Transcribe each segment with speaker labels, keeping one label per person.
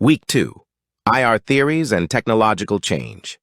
Speaker 1: Week 2. IR Theories and Technological Change.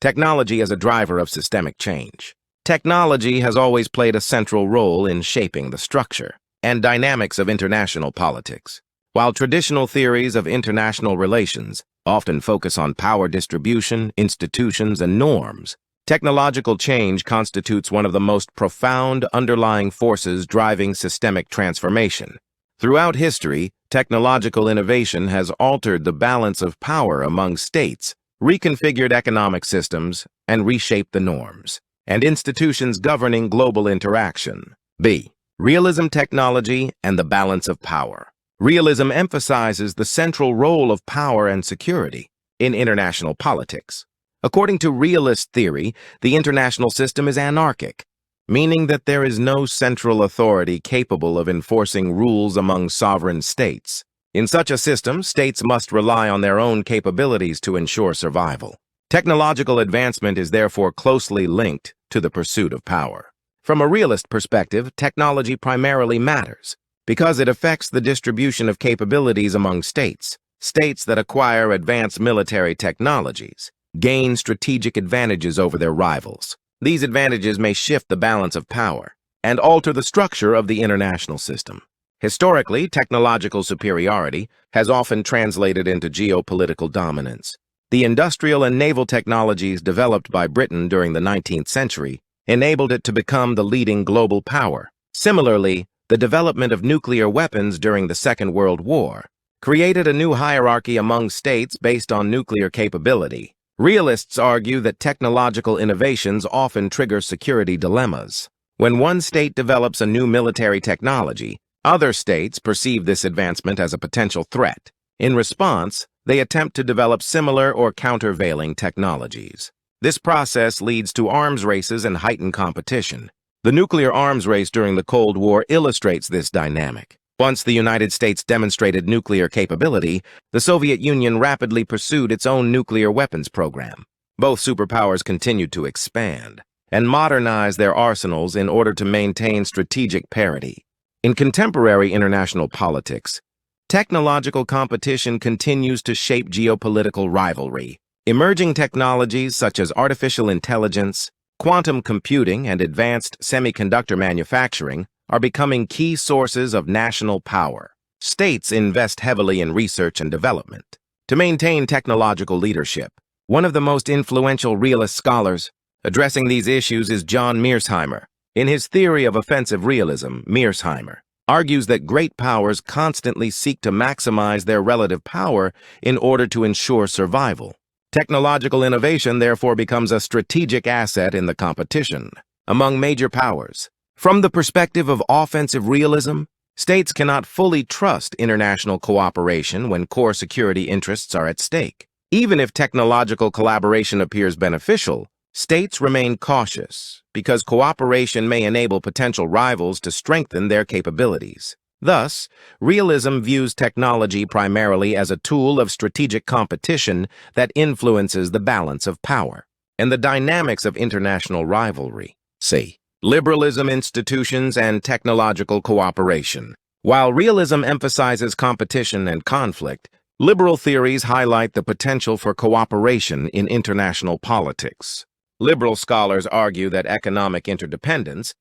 Speaker 1: Technology as a driver of systemic change. Technology has always played a central role in shaping the structure and dynamics of international politics. While traditional theories of international relations often focus on power distribution, institutions, and norms, technological change constitutes one of the most profound underlying forces driving systemic transformation. Throughout history, technological innovation has altered the balance of power among states, reconfigured economic systems, and reshaped the norms and institutions governing global interaction. B. Realism technology and the balance of power. Realism emphasizes the central role of power and security in international politics. According to realist theory, the international system is anarchic, meaning that there is no central authority capable of enforcing rules among sovereign states. In such a system, states must rely on their own capabilities to ensure survival. Technological advancement is therefore closely linked to the pursuit of power. From a realist perspective, technology primarily matters because it affects the distribution of capabilities among states. States that acquire advanced military technologies gain strategic advantages over their rivals. These advantages may shift the balance of power and alter the structure of the international system. Historically, technological superiority has often translated into geopolitical dominance. The industrial and naval technologies developed by Britain during the 19th century enabled it to become the leading global power. Similarly, the development of nuclear weapons during the Second World War created a new hierarchy among states based on nuclear capability. Realists argue that technological innovations often trigger security dilemmas. When one state develops a new military technology, other states perceive this advancement as a potential threat. In response, they attempt to develop similar or countervailing technologies. This process leads to arms races and heightened competition. The nuclear arms race during the Cold War illustrates this dynamic. Once the United States demonstrated nuclear capability, the Soviet Union rapidly pursued its own nuclear weapons program. Both superpowers continued to expand and modernize their arsenals in order to maintain strategic parity. In contemporary international politics, technological competition continues to shape geopolitical rivalry. Emerging technologies such as artificial intelligence, quantum computing, and advanced semiconductor manufacturing are becoming key sources of national power. States invest heavily in research and development to maintain technological leadership. One of the most influential realist scholars addressing these issues is John Mearsheimer. In his theory of offensive realism, Mearsheimer argues that great powers constantly seek to maximize their relative power in order to ensure survival. Technological innovation therefore becomes a strategic asset in the competition among major powers. From the perspective of offensive realism, states cannot fully trust international cooperation when core security interests are at stake. Even if technological collaboration appears beneficial, states remain cautious because cooperation may enable potential rivals to strengthen their capabilities. Thus, realism views technology primarily as a tool of strategic competition that influences the balance of power and the dynamics of international rivalry. C. Liberalism, institutions, and technological cooperation. While realism emphasizes competition and conflict, liberal theories highlight the potential for cooperation in international politics. Liberal scholars argue that economic interdependence,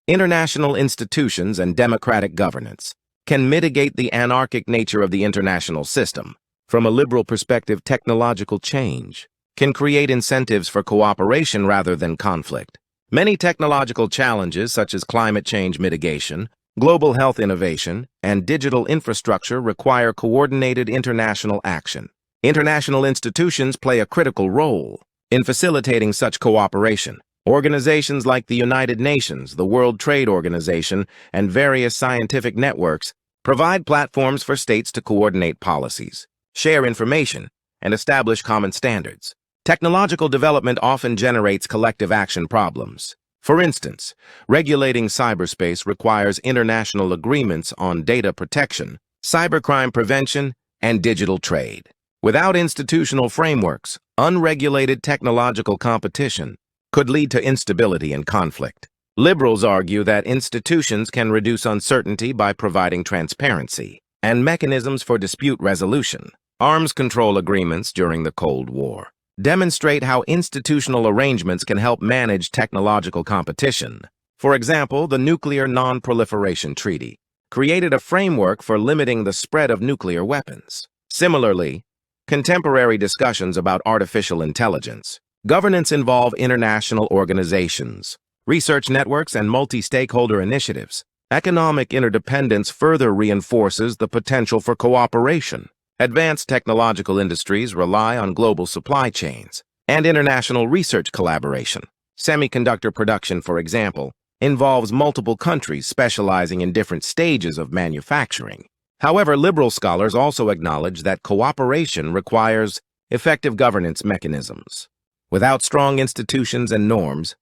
Speaker 1: international institutions, and democratic governance can mitigate the anarchic nature of the international system. From a liberal perspective, technological change can create incentives for cooperation rather than conflict. Many technological challenges, such as climate change mitigation, global health innovation, and digital infrastructure, require coordinated international action. International institutions play a critical role in facilitating such cooperation. Organizations like the United Nations, the World Trade Organization, and various scientific networks provide platforms for states to coordinate policies, share information, and establish common standards. Technological development often generates collective action problems. For instance, regulating cyberspace requires international agreements on data protection, cybercrime prevention, and digital trade. Without institutional frameworks, unregulated technological competition could lead to instability and conflict. Liberals argue that institutions can reduce uncertainty by providing transparency and mechanisms for dispute resolution. Arms control agreements during the Cold War demonstrate how institutional arrangements can help manage technological competition. For example, the Nuclear Non-Proliferation Treaty created a framework for limiting the spread of nuclear weapons. Similarly, contemporary discussions about artificial intelligence governance involve international organizations, research networks, and multi-stakeholder initiatives. Economic interdependence further reinforces the potential for cooperation. Advanced technological industries rely on global supply chains and international research collaboration. Semiconductor production, for example, involves multiple countries specializing in different stages of manufacturing. However, liberal scholars also acknowledge that cooperation requires effective governance mechanisms. Without strong institutions and norms,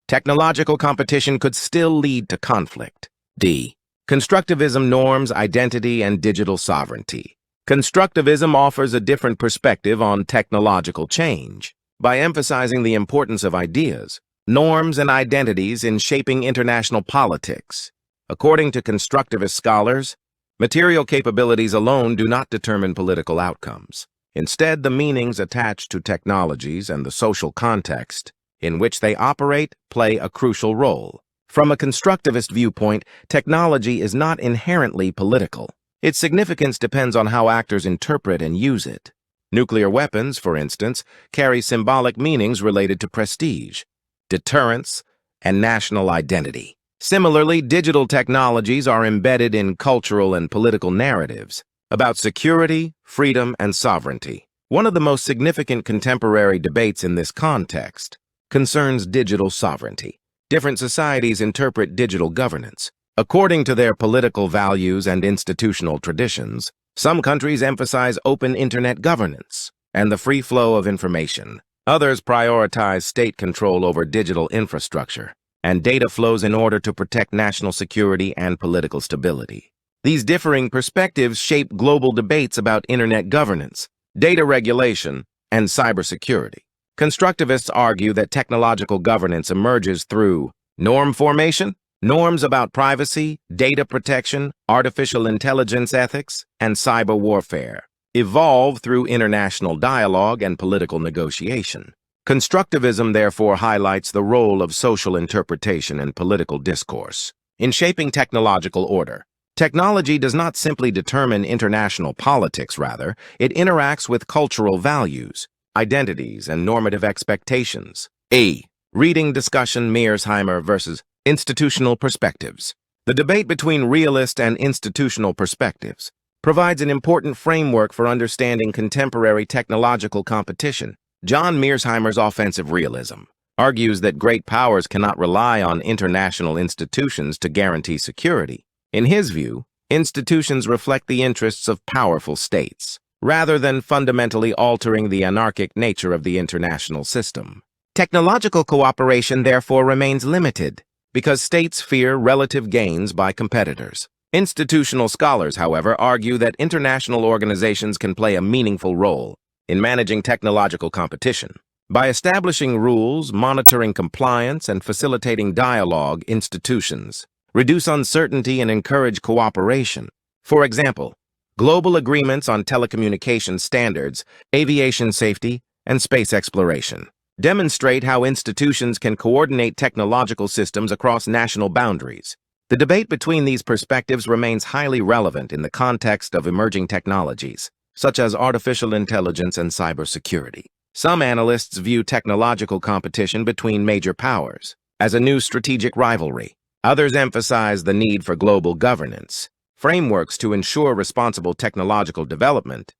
Speaker 1: technological competition could still lead to conflict. D. Constructivism norms identity and digital sovereignty. Constructivism offers a different perspective on technological change by emphasizing the importance of ideas, norms, and identities in shaping international politics. According to constructivist scholars, material capabilities alone do not determine political outcomes. Instead, the meanings attached to technologies and the social context in which they operate play a crucial role. From a constructivist viewpoint, technology is not inherently political. Its significance depends on how actors interpret and use it. Nuclear weapons, for instance, carry symbolic meanings related to prestige, deterrence, and national identity. Similarly, digital technologies are embedded in cultural and political narratives about security, freedom, and sovereignty. One of the most significant contemporary debates in this context concerns digital sovereignty. Different societies interpret digital governance according to their political values and institutional traditions. Some countries emphasize open internet governance and the free flow of information. Others prioritize state control over digital infrastructure and data flows in order to protect national security and political stability. These differing perspectives shape global debates about internet governance, data regulation, and cybersecurity. Constructivists argue that technological governance emerges through norm formation, norms about privacy, data protection, artificial intelligence ethics, and cyber warfare evolve through international dialogue and political negotiation. Constructivism therefore highlights the role of social interpretation and political discourse in shaping technological order. Technology does not simply determine international politics, rather, it interacts with cultural values, identities, and normative expectations. A. Reading discussion Mearsheimer versus institutional perspectives. The debate between realist and institutional perspectives provides an important framework for understanding contemporary technological competition. John Mearsheimer's offensive realism argues that great powers cannot rely on international institutions to guarantee security. In his view, institutions reflect the interests of powerful states, rather than fundamentally altering the anarchic nature of the international system. Technological cooperation therefore remains limited, because states fear relative gains by competitors. Institutional scholars, however, argue that international organizations can play a meaningful role in managing technological competition. By establishing rules, monitoring compliance, and facilitating dialogue, institutions reduce uncertainty and encourage cooperation. For example, global agreements on telecommunication standards, aviation safety, and space exploration demonstrate how institutions can coordinate technological systems across national boundaries. The debate between these perspectives remains highly relevant in the context of emerging technologies, such as artificial intelligence and cybersecurity. Some analysts view technological competition between major powers as a new strategic rivalry. Others emphasize the need for global governance, frameworks to ensure responsible technological development,